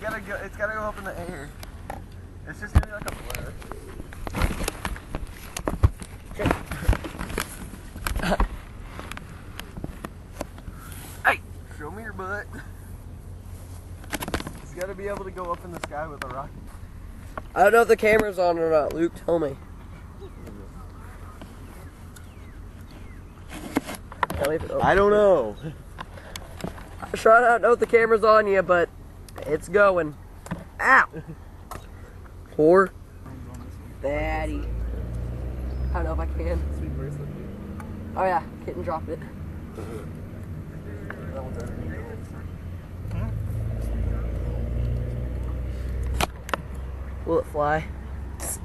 gotta go. It's gotta go up in the air. It's just gonna be like a blur. Hey, show me your butt. It's gotta be able to go up in the sky with a rocket. I don't know if the camera's on or not. Luke, tell me. I don't know. Shawn, I don't know if the camera's on you, but it's going. Ow! Poor Daddy. I don't know if I can. Sweet bracelet. Oh yeah, kitten dropped it. That one's underneath. Will it fly?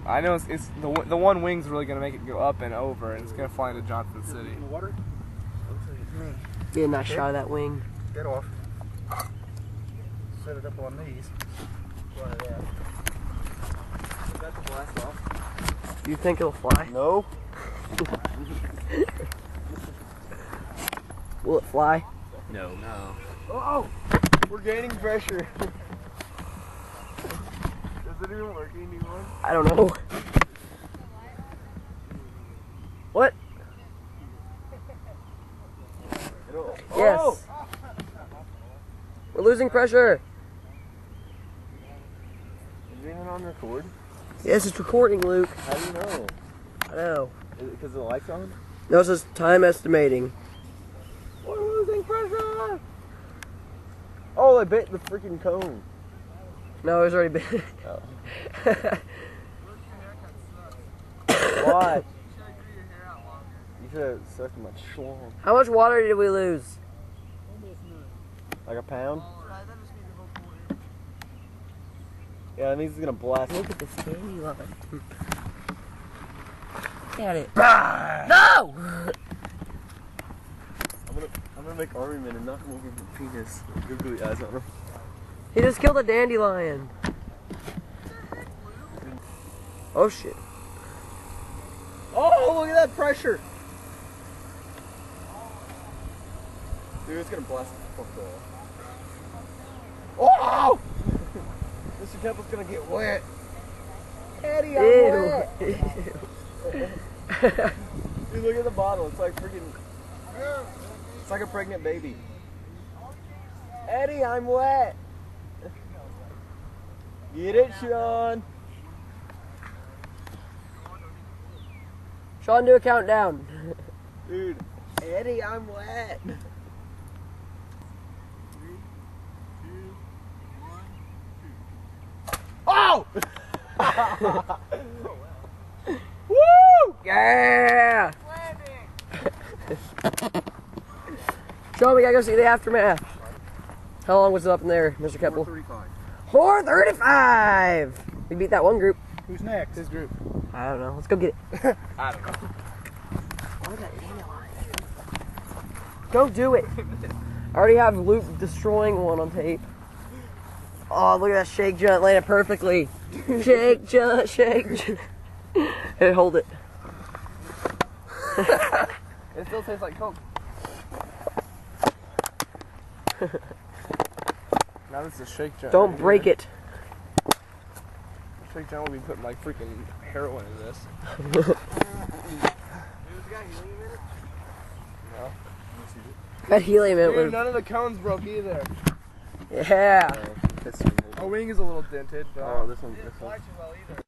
I know it's the one wing's really gonna make it go up and over, and it's gonna fly into Johnson City. In the water? Be a nice shot of that wing. Get off. Set it up on these. Fly it out. Is that the blast off? Do you think it'll fly? No. Will it fly? No. No. Oh! We're gaining pressure. Is it even working, you want? I don't know. What? Yes. Oh! We're losing pressure. Is it even on record? Yes, it's recording, Luke. How do you know? I know. Is it because the light's on? No, it says time estimating. We're losing pressure! Oh, I bit the freaking cone. No, it's already been. Oh. What? You should have sucked my schlong. How much water did we lose? Like a pound? Yeah, that means it's gonna blast. Look at this candy line. Look at it. No! I'm gonna make army men and knock him over with a penis. Googly eyes on him. He just killed a dandelion. Oh shit. Oh, look at that pressure! Dude, it's gonna blast the fuck off. Oh! Mr. Temple's gonna get wet. Eddie, I'm wet. Dude, look at the bottle. It's like freaking. It's like a pregnant baby. Eddie, I'm wet. Get it, Shawn. Shawn, do a countdown. Dude, Eddie, I'm wet. 3, 2, 1, 2. Oh! Woo! Yeah! Shawn, we gotta go see the aftermath. How long was it up in there, Mr. Keppel? 4:35. 4:35! We beat that one group. Who's next? His group. I don't know. Let's go get it. I don't know. Oh, that dandelion. Go do it. I already have Luke destroying one on tape. Oh, look at that shake jump. Landed perfectly. Shake jump, shake jump. Hey, hold it. It still tastes like Coke. Now this is a shake jump. Don't break it. Shake jump will be putting like freaking heroin in this. No. That helium in it Dude, was. none of the cones broke either. Yeah. Our wing is a little dented, but Oh, this one. well either.